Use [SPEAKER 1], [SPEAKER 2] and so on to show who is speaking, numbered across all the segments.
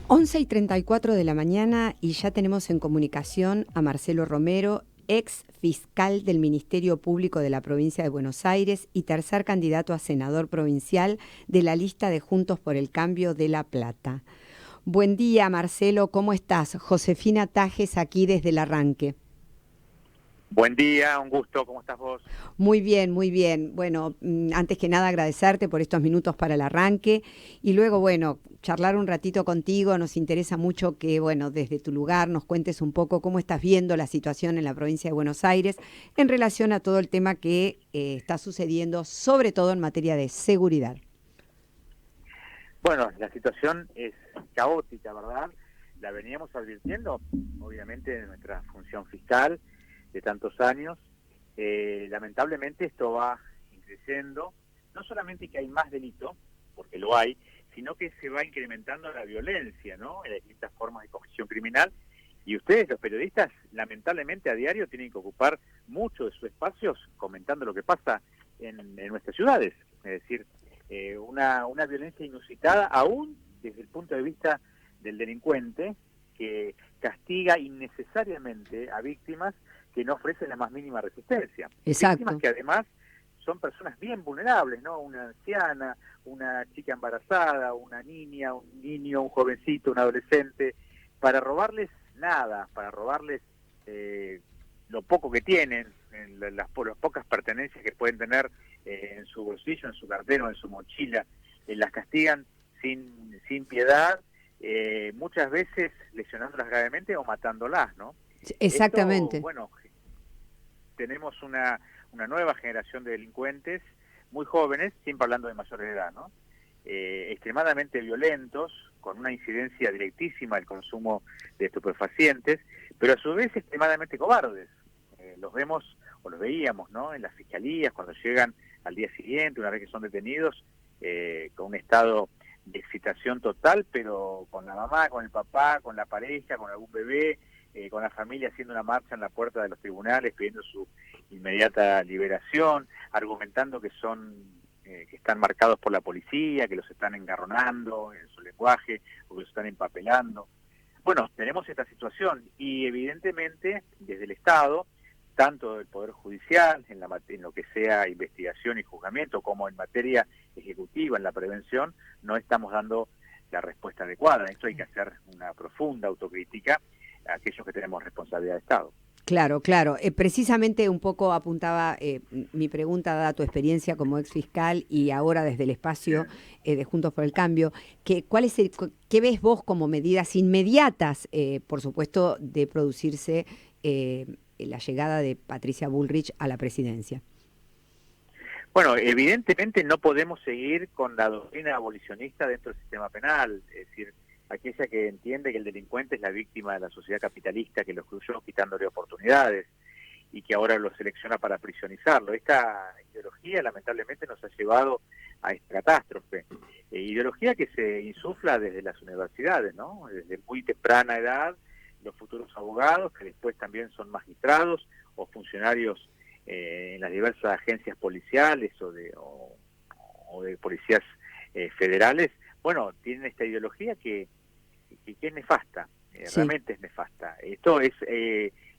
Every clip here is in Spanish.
[SPEAKER 1] 11:34 de la mañana y ya tenemos en comunicación a Marcelo Romero, ex fiscal del Ministerio Público de la Provincia de Buenos Aires y tercer candidato a senador provincial de la lista de Juntos por el Cambio de La Plata. Buen día, Marcelo, ¿cómo estás? Josefina Tajes aquí desde el arranque.
[SPEAKER 2] Buen día, un gusto, ¿cómo estás vos?
[SPEAKER 1] Muy bien, muy bien. Bueno, antes que nada agradecerte por estos minutos para el arranque y luego, bueno, charlar un ratito contigo. Nos interesa mucho que, bueno, desde tu lugar nos cuentes un poco cómo estás viendo la situación en la provincia de Buenos Aires en relación a todo el tema que está sucediendo, sobre todo en materia de seguridad.
[SPEAKER 2] Bueno, la situación es caótica, ¿verdad? La veníamos advirtiendo, obviamente, en nuestra función fiscal de tantos años. Lamentablemente esto va creciendo, no solamente que hay más delito, porque lo hay, sino que se va incrementando la violencia, ¿no? En las distintas formas de comisión criminal. Y ustedes, los periodistas, lamentablemente a diario tienen que ocupar mucho de sus espacios comentando lo que pasa en nuestras ciudades. Es decir, una violencia inusitada, aún desde el punto de vista del delincuente, que castiga innecesariamente a víctimas que no ofrecen la más mínima resistencia.
[SPEAKER 1] Exacto.
[SPEAKER 2] Víctimas que además son personas bien vulnerables, ¿no? Una anciana, una chica embarazada, una niña, un niño, un jovencito, un adolescente, para robarles nada, para robarles lo poco que tienen, las pocas pertenencias que pueden tener en su bolsillo, en su cartera, en su mochila, las castigan sin piedad, muchas veces lesionándolas gravemente o matándolas, ¿no?
[SPEAKER 1] Exactamente.
[SPEAKER 2] Esto, bueno, tenemos una nueva generación de delincuentes muy jóvenes, siempre hablando de mayores de edad, ¿no? Extremadamente violentos, con una incidencia directísima del consumo de estupefacientes, pero a su vez extremadamente cobardes. Los vemos, o los veíamos, ¿no? En las fiscalías, cuando llegan al día siguiente, una vez que son detenidos, con un estado de excitación total, pero con la mamá, con el papá, con la pareja, con algún bebé, con la familia haciendo una marcha en la puerta de los tribunales pidiendo su inmediata liberación, argumentando que que están marcados por la policía, que los están engarronando en su lenguaje, o que los están empapelando. Bueno, tenemos esta situación y evidentemente desde el Estado, tanto del Poder Judicial, en lo que sea investigación y juzgamiento, como en materia ejecutiva, en la prevención, no estamos dando la respuesta adecuada. Esto hay que hacer una profunda autocrítica a aquellos que tenemos responsabilidad de Estado.
[SPEAKER 1] Claro, claro. Precisamente un poco apuntaba mi pregunta, dada tu experiencia como ex fiscal y ahora desde el espacio de Juntos por el Cambio, ¿qué ves vos como medidas inmediatas, por supuesto, de producirse la llegada de Patricia Bullrich a la presidencia?
[SPEAKER 2] Bueno, evidentemente no podemos seguir con la doctrina abolicionista dentro del sistema penal, es decir, aquella que entiende que el delincuente es la víctima de la sociedad capitalista que lo excluyó quitándole oportunidades y que ahora lo selecciona para prisionizarlo. Esta ideología lamentablemente nos ha llevado a esta catástrofe. Ideología que se insufla desde las universidades, ¿no? Desde muy temprana edad, los futuros abogados, que después también son magistrados o funcionarios en las diversas agencias policiales o de policías federales, bueno, tienen esta ideología que es nefasta,
[SPEAKER 1] Sí.
[SPEAKER 2] realmente es nefasta. Esto es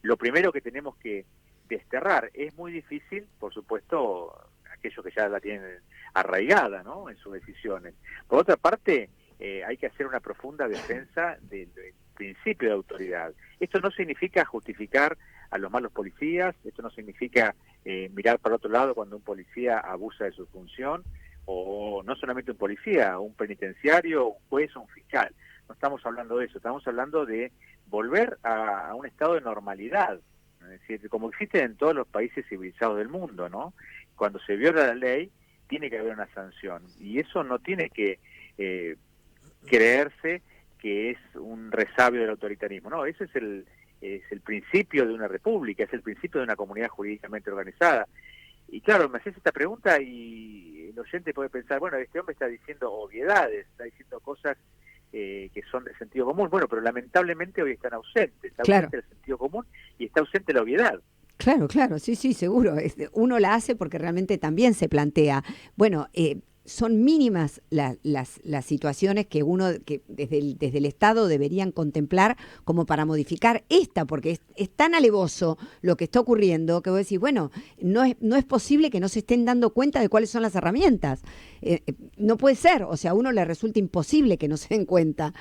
[SPEAKER 2] lo primero que tenemos que desterrar. Es muy difícil, por supuesto, aquellos que ya la tienen arraigada, ¿no?, en sus decisiones. Por otra parte, hay que hacer una profunda defensa del principio de autoridad. Esto no significa justificar a los malos policías, esto no significa mirar para otro lado cuando un policía abusa de su función, o no solamente un policía, un penitenciario, un juez o un fiscal. No estamos hablando de eso, estamos hablando de volver a un estado de normalidad, es decir, como existe en todos los países civilizados del mundo, ¿no? Cuando se viola la ley, tiene que haber una sanción, y eso no tiene que creerse que es un resabio del autoritarismo, no, ese es el principio de una república, es el principio de una comunidad jurídicamente organizada. Y claro, me haces esta pregunta y el oyente puede pensar, bueno, este hombre está diciendo obviedades, está diciendo cosas que son de sentido común. Bueno, pero lamentablemente hoy están ausentes, está ausente el sentido común y está ausente la obviedad.
[SPEAKER 1] Claro, claro, sí, sí, seguro. Uno la hace porque realmente también se plantea, bueno, son mínimas las situaciones que uno, que desde el Estado deberían contemplar como para modificar esta, porque es tan alevoso lo que está ocurriendo que vos decís, bueno, no es posible que no se estén dando cuenta de cuáles son las herramientas. No puede ser, o sea, a uno le resulta imposible que no se den cuenta.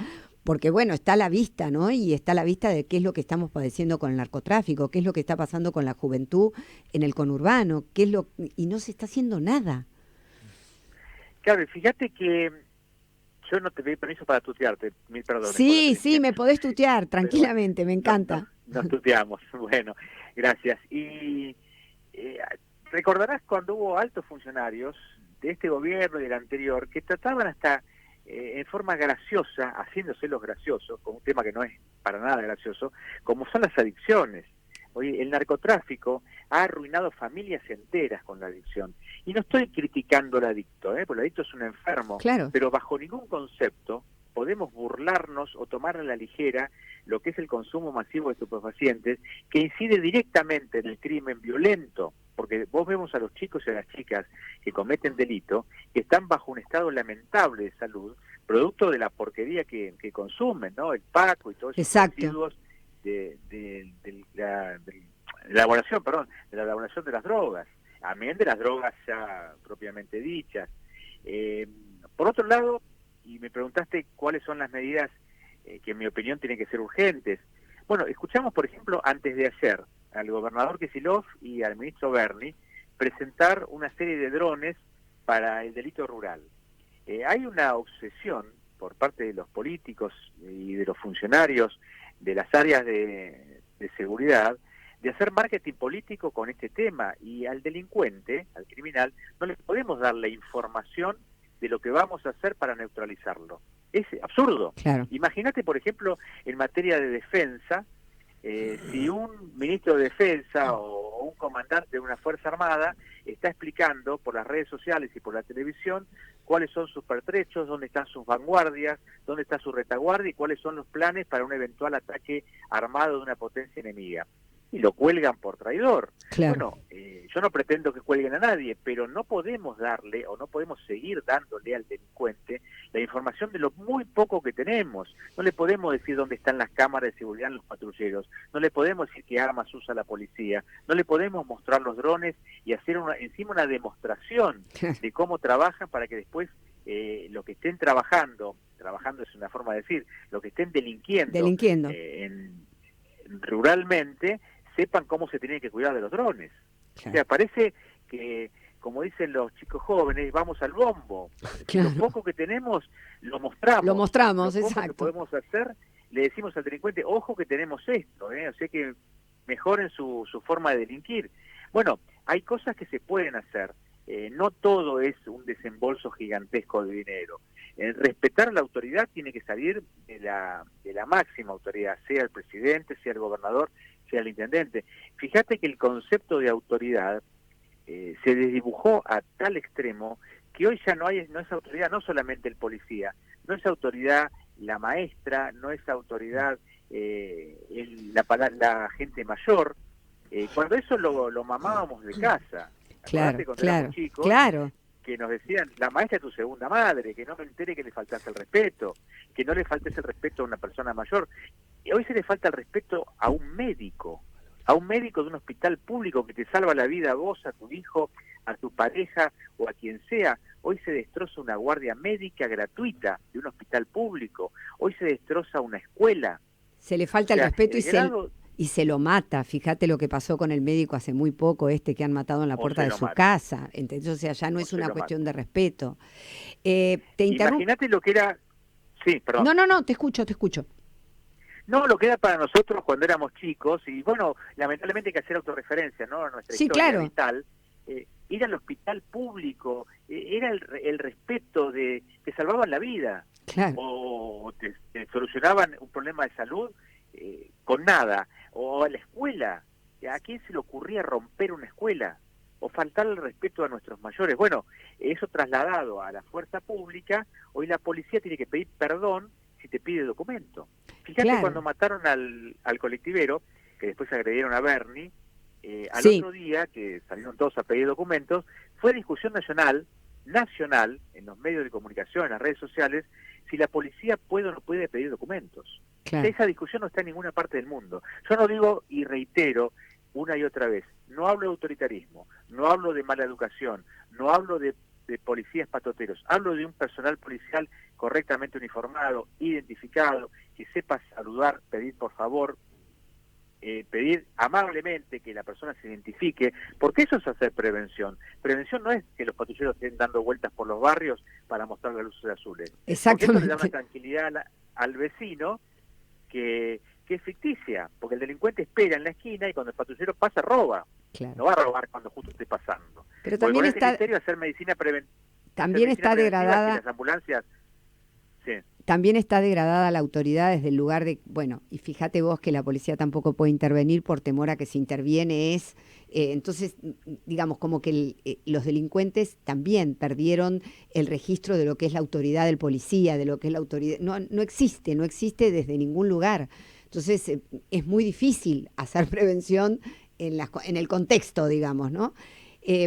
[SPEAKER 1] Porque bueno, está a la vista, ¿no? Y está a la vista de qué es lo que estamos padeciendo con el narcotráfico, qué es lo que está pasando con la juventud en el conurbano, y no se está haciendo nada.
[SPEAKER 2] Claro, y fíjate que yo no te pedí permiso para tutearte, mil perdones.
[SPEAKER 1] Sí, me podés tutear tranquilamente,
[SPEAKER 2] bueno,
[SPEAKER 1] me encanta.
[SPEAKER 2] nos tuteamos, bueno, gracias. Y recordarás cuando hubo altos funcionarios de este gobierno y del anterior que trataban hasta en forma graciosa, haciéndose los graciosos, con un tema que no es para nada gracioso, como son las adicciones. Oye, el narcotráfico ha arruinado familias enteras con la adicción. Y no estoy criticando al adicto, porque el adicto es un enfermo,
[SPEAKER 1] claro,
[SPEAKER 2] pero bajo ningún concepto podemos burlarnos o tomar a la ligera lo que es el consumo masivo de estupefacientes, que incide directamente en el crimen violento, porque vos vemos a los chicos y a las chicas que cometen delito, que están bajo un estado lamentable de salud, producto de la porquería que consumen, ¿no? El paco y todos esos residuos de la elaboración, de la elaboración de las drogas, amén de las drogas ya propiamente dichas. Por otro lado, y me preguntaste cuáles son las medidas que en mi opinión tienen que ser urgentes. Bueno, escuchamos, por ejemplo, antes de ayer, al gobernador Kicillof y al ministro Berni presentar una serie de drones para el delito rural. Hay una obsesión por parte de los políticos y de los funcionarios de las áreas de seguridad de hacer marketing político con este tema, y al delincuente, al criminal, no le podemos dar la información de lo que vamos a hacer para neutralizarlo. Es absurdo.
[SPEAKER 1] Claro.
[SPEAKER 2] Imagínate, por ejemplo, en materia de defensa, si un ministro de defensa o un comandante de una fuerza armada está explicando por las redes sociales y por la televisión cuáles son sus pertrechos, dónde están sus vanguardias, dónde está su retaguardia y cuáles son los planes para un eventual ataque armado de una potencia enemiga. Y lo cuelgan por traidor.
[SPEAKER 1] Claro.
[SPEAKER 2] Bueno, yo no pretendo que cuelguen a nadie, pero no podemos darle o no podemos seguir dándole al delincuente la información de lo muy poco que tenemos. No le podemos decir dónde están las cámaras de seguridad en los patrulleros, no le podemos decir qué armas usa la policía, no le podemos mostrar los drones y hacer encima una demostración de cómo trabajan para que después lo que estén trabajando es una forma de decir, lo que estén delinquiendo. Ruralmente, sepan cómo se tiene que cuidar de los drones. Claro. O sea, parece que, como dicen los chicos jóvenes, vamos al bombo. Claro. Lo poco que tenemos, lo mostramos.
[SPEAKER 1] Lo mostramos,
[SPEAKER 2] lo poco
[SPEAKER 1] exacto.
[SPEAKER 2] que podemos hacer, le decimos al delincuente, ojo que tenemos esto, o sea que mejoren su forma de delinquir. Bueno, hay cosas que se pueden hacer. No todo es un desembolso gigantesco de dinero. Respetar la autoridad tiene que salir de la máxima autoridad, sea el presidente, sea el gobernador, sea el intendente. Fíjate que el concepto de autoridad se desdibujó a tal extremo que hoy ya no es autoridad, no solamente el policía, no es autoridad la maestra, no es autoridad la gente mayor. Cuando eso lo mamábamos de casa.
[SPEAKER 1] Claro.
[SPEAKER 2] Que nos decían, la maestra es tu segunda madre, que no me entere que le faltaste el respeto, que no le faltes el respeto a una persona mayor. Y hoy se le falta el respeto a un médico de un hospital público que te salva la vida a vos, a tu hijo, a tu pareja o a quien sea. Hoy se destroza una guardia médica gratuita de un hospital público. Hoy se destroza una escuela.
[SPEAKER 1] Se le falta el respeto y se lo mata. Fíjate lo que pasó con el médico hace muy poco, que han matado en la puerta de su casa. Entonces, o sea, ya no es una cuestión de respeto.
[SPEAKER 2] Imagínate lo que era... Sí, perdón.
[SPEAKER 1] No, te escucho.
[SPEAKER 2] No, lo que era para nosotros cuando éramos chicos, y bueno, lamentablemente hay que hacer autorreferencia, ¿no? Nuestra historia vital. Era el hospital público, era el respeto de... Te salvaban la vida.
[SPEAKER 1] Claro.
[SPEAKER 2] O te solucionaban un problema de salud con nada. O a la escuela. ¿A quién se le ocurría romper una escuela? O faltar el respeto a nuestros mayores. Bueno, eso trasladado a la fuerza pública, hoy la policía tiene que pedir perdón si te pide documento. Fíjate cuando mataron al colectivero, que después agredieron a Berni, otro día, que salieron todos a pedir documentos, fue discusión nacional nacional, en los medios de comunicación, en las redes sociales, si la policía puede o no puede pedir documentos.
[SPEAKER 1] Claro.
[SPEAKER 2] Esa discusión no está en ninguna parte del mundo. Yo no digo y reitero una y otra vez, no hablo de autoritarismo, no hablo de mala educación, no hablo de policías patoteros, hablo de un personal policial correctamente uniformado, identificado, que sepa saludar, pedir por favor, pedir amablemente que la persona se identifique, porque eso es hacer prevención. Prevención no es que los patrulleros estén dando vueltas por los barrios para mostrar las luces azules.
[SPEAKER 1] Exactamente.
[SPEAKER 2] Porque eso le da una tranquilidad al vecino que es ficticia, porque el delincuente espera en la esquina y cuando el patrullero pasa roba.
[SPEAKER 1] Claro.
[SPEAKER 2] No va a robar cuando justo esté pasando.
[SPEAKER 1] Pero también
[SPEAKER 2] con
[SPEAKER 1] está...
[SPEAKER 2] ese criterio hacer medicina preventiva.
[SPEAKER 1] También está degradada...
[SPEAKER 2] Las ambulancias... Sí.
[SPEAKER 1] También está degradada la autoridad desde el lugar de, bueno, y fíjate vos que la policía tampoco puede intervenir por temor a que si interviene entonces, digamos, como que los delincuentes también perdieron el registro de lo que es la autoridad del policía, de lo que es la autoridad, no existe desde ningún lugar. Entonces, es muy difícil hacer prevención en el contexto, digamos, ¿no?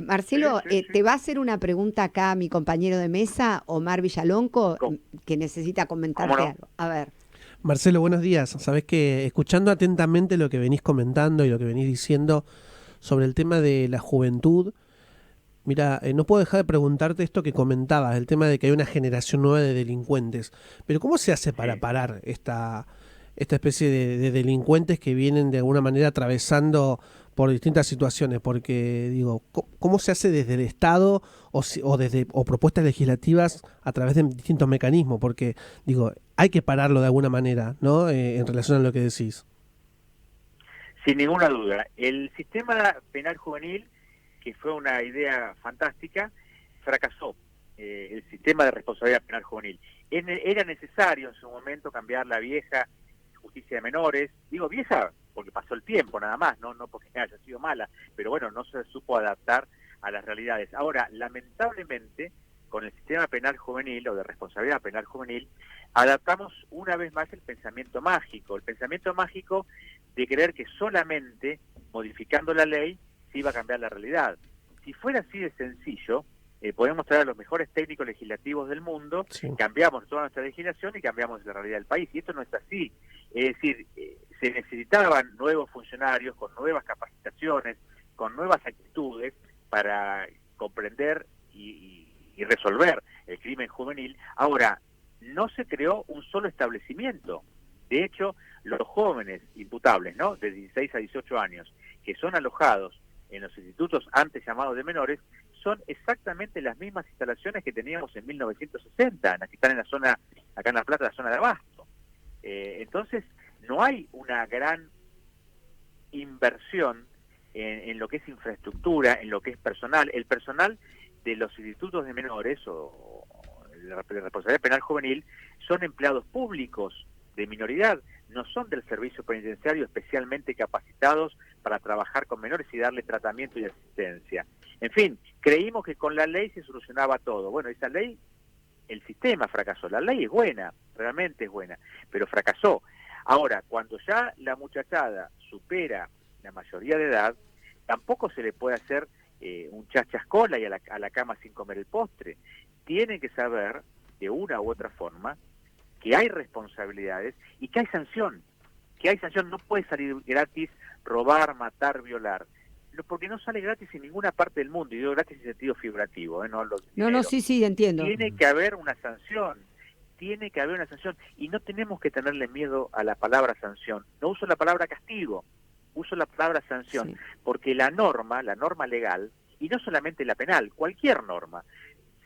[SPEAKER 1] Marcelo,
[SPEAKER 2] sí.
[SPEAKER 1] te va a hacer una pregunta acá mi compañero de mesa, Omar Villalonco, que necesita comentarte algo. A ver.
[SPEAKER 3] Marcelo, buenos días. Sabés que escuchando atentamente lo que venís comentando y lo que venís diciendo sobre el tema de la juventud, mira, no puedo dejar de preguntarte esto que comentabas, el tema de que hay una generación nueva de delincuentes. Pero ¿cómo se hace para parar esta especie de delincuentes que vienen de alguna manera atravesando por distintas situaciones? Porque, digo, ¿cómo se hace desde el Estado o propuestas legislativas a través de distintos mecanismos? Porque, digo, hay que pararlo de alguna manera, ¿no? En relación a lo que decís.
[SPEAKER 2] Sin ninguna duda. El sistema penal juvenil, que fue una idea fantástica, fracasó. El sistema de responsabilidad penal juvenil. Era necesario en su momento cambiar la vieja justicia de menores. Digo vieja porque pasó el tiempo nada más, no porque haya sido mala, pero bueno, no se supo adaptar a las realidades. Ahora, lamentablemente, con el sistema penal juvenil o de responsabilidad penal juvenil, adaptamos una vez más el pensamiento mágico de creer que solamente modificando la ley se iba a cambiar la realidad. Si fuera así de sencillo, podemos traer a los mejores técnicos legislativos del mundo, sí. Cambiamos toda nuestra legislación y cambiamos la realidad del país, y esto no es así. Es decir, se necesitaban nuevos funcionarios con nuevas capacitaciones, con nuevas actitudes para comprender y resolver el crimen juvenil. Ahora, no se creó un solo establecimiento. De hecho, los jóvenes imputables, ¿no?, de 16 a 18 años, que son alojados en los institutos antes llamados de menores, son exactamente las mismas instalaciones que teníamos en 1960, que están en la zona, acá en La Plata, la zona de Abasto. Entonces, no hay una gran inversión en lo que es infraestructura, en lo que es personal. El personal de los institutos de menores o de responsabilidad penal juvenil son empleados públicos de minoridad, no son del servicio penitenciario especialmente capacitados para trabajar con menores y darle tratamiento y asistencia. En fin, creímos que con la ley se solucionaba todo. Bueno, esa ley, el sistema fracasó. La ley es buena, realmente es buena, pero fracasó. Ahora, cuando ya la muchachada supera la mayoría de edad, tampoco se le puede hacer un chascola y a la cama sin comer el postre. Tienen que saber, de una u otra forma, que hay responsabilidades y que hay sanción. No puede salir gratis robar, matar, violar. Porque no sale gratis en ninguna parte del mundo, y digo gratis en sentido figurativo, no,
[SPEAKER 1] sí, entiendo.
[SPEAKER 2] Tiene que haber una sanción, y no tenemos que tenerle miedo a la palabra sanción. No uso la palabra castigo, uso la palabra sanción, sí. Porque la norma legal, y no solamente la penal, cualquier norma,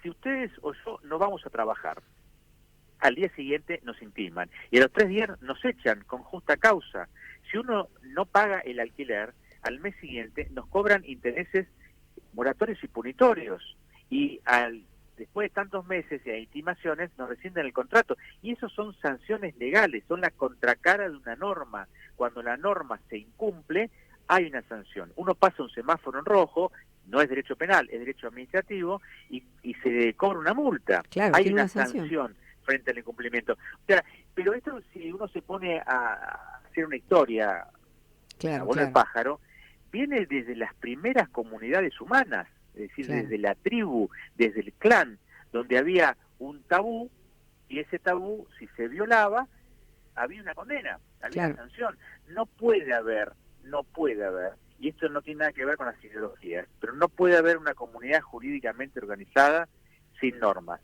[SPEAKER 2] si ustedes o yo no vamos a trabajar, al día siguiente nos intiman, y a los 3 días nos echan con justa causa. Si uno no paga el alquiler, al mes siguiente nos cobran intereses moratorios y punitorios, y después de tantos meses y de intimaciones nos rescinden el contrato, y eso son sanciones legales, son la contracara de una norma. Cuando la norma se incumple, hay una sanción. Uno pasa un semáforo en rojo, no es derecho penal, es derecho administrativo, y se cobra una multa.
[SPEAKER 1] Claro,
[SPEAKER 2] hay una sanción frente al incumplimiento. O sea, pero esto, si uno se pone a hacer una historia,
[SPEAKER 1] claro,
[SPEAKER 2] el pájaro, viene desde las primeras comunidades humanas. es decir,
[SPEAKER 1] Claro.
[SPEAKER 2] desde la tribu, desde el clan, donde había un tabú, y ese tabú, si se violaba, había una condena, había una sanción. No puede haber, y esto no tiene nada que ver con las ideologías, pero no puede haber una comunidad jurídicamente organizada sin normas.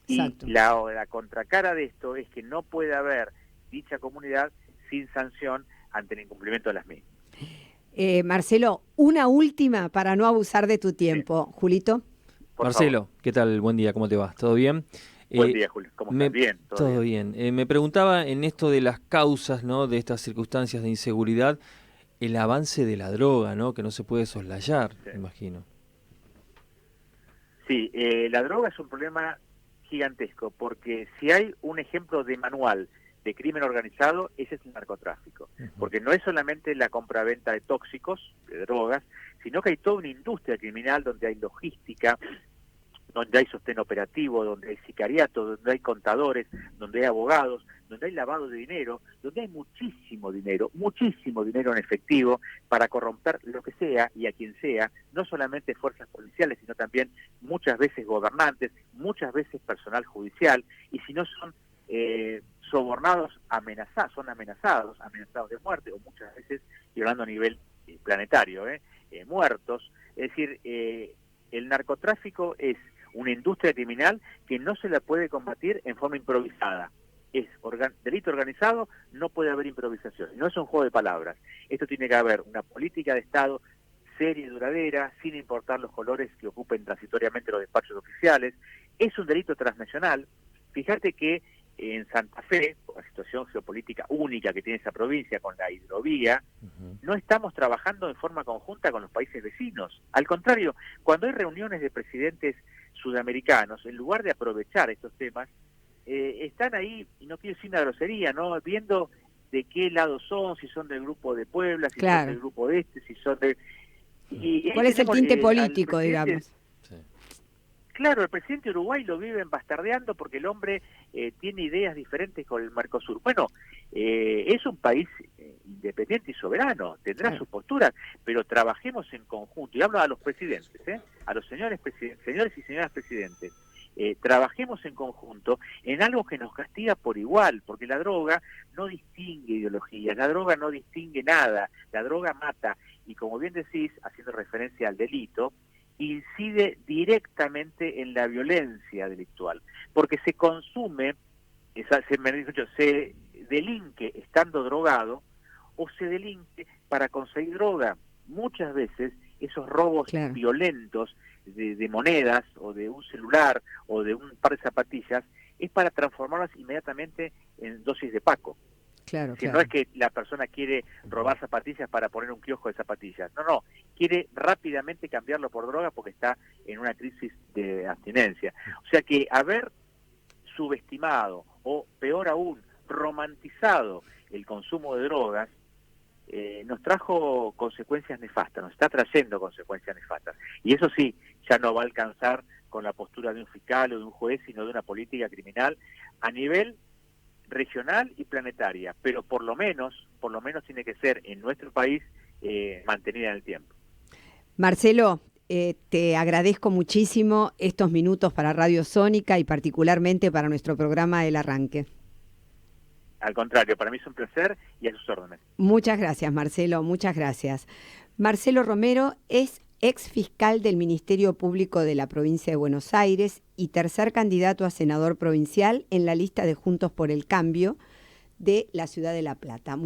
[SPEAKER 1] Exacto.
[SPEAKER 2] Y la contracara de esto es que no puede haber dicha comunidad sin sanción ante el incumplimiento de las mismas.
[SPEAKER 1] Marcelo, una última para no abusar de tu tiempo. Sí. Julito.
[SPEAKER 4] Marcelo, ¿qué tal? Buen día, ¿cómo te va? ¿Todo bien?
[SPEAKER 2] Buen día, Julio. ¿Cómo estás? Bien,
[SPEAKER 4] todo bien. Me preguntaba en esto de las causas, ¿no?, de estas circunstancias de inseguridad, el avance de la droga, ¿no?, que no se puede soslayar,
[SPEAKER 2] sí,
[SPEAKER 4] me imagino.
[SPEAKER 2] Sí, la droga es un problema gigantesco, porque si hay un ejemplo de manual de crimen organizado, ese es el narcotráfico. Porque no es solamente la compraventa de tóxicos, de drogas, sino que hay toda una industria criminal donde hay logística, donde hay sostén operativo, donde hay sicariato, donde hay contadores, donde hay abogados, donde hay lavado de dinero, donde hay muchísimo dinero en efectivo para corromper lo que sea y a quien sea, no solamente fuerzas policiales, sino también muchas veces gobernantes, muchas veces personal judicial, y si no son sobornados, son amenazados de muerte, o muchas veces, y hablando a nivel planetario, muertos. Es decir, el narcotráfico es una industria criminal que no se la puede combatir en forma improvisada. Es delito organizado, no puede haber improvisación. No es un juego de palabras. Esto tiene que haber una política de Estado seria y duradera, sin importar los colores que ocupen transitoriamente los despachos oficiales. Es un delito transnacional. Fíjate que en Santa Fe, por la situación geopolítica única que tiene esa provincia con la hidrovía, no estamos trabajando en forma conjunta con los países vecinos. Al contrario, cuando hay reuniones de presidentes sudamericanos, en lugar de aprovechar estos temas, están ahí, y no quiero decir una grosería, ¿no?, viendo de qué lado son, si son del grupo de Puebla, si son del grupo de si son de...
[SPEAKER 1] ¿Cuál es el tinte político, digamos?
[SPEAKER 4] Sí.
[SPEAKER 2] Claro, el presidente de Uruguay lo viven bastardeando porque el hombre tiene ideas diferentes con el Mercosur. Bueno, es un país independiente y soberano, tendrá sus posturas, pero trabajemos en conjunto. Y hablo a los presidentes, a los señores y señoras presidentes. Trabajemos en conjunto en algo que nos castiga por igual, porque la droga no distingue ideologías, la droga no distingue nada, la droga mata, y como bien decís, haciendo referencia al delito, incide directamente en la violencia delictual, porque se consume, se delinque estando drogado, o se delinque para conseguir droga. Muchas veces esos robos violentos de monedas, o de un celular, o de un par de zapatillas, es para transformarlas inmediatamente en dosis de Paco. No es que la persona quiere robar zapatillas para poner un kiosco de zapatillas. No, quiere rápidamente cambiarlo por droga porque está en una crisis de abstinencia. O sea que haber subestimado, o peor aún, romantizado el consumo de drogas, nos trajo consecuencias nefastas, nos está trayendo consecuencias nefastas. Y eso sí, ya no va a alcanzar con la postura de un fiscal o de un juez, sino de una política criminal a nivel regional y planetaria, pero por lo menos tiene que ser en nuestro país mantenida en el tiempo.
[SPEAKER 1] Marcelo, te agradezco muchísimo estos minutos para Radio Sónica y particularmente para nuestro programa El Arranque.
[SPEAKER 2] Al contrario, para mí es un placer y a sus órdenes.
[SPEAKER 1] Muchas gracias, Marcelo, muchas gracias. Marcelo Romero es ex fiscal del Ministerio Público de la provincia de Buenos Aires y tercer candidato a senador provincial en la lista de Juntos por el Cambio de la ciudad de La Plata.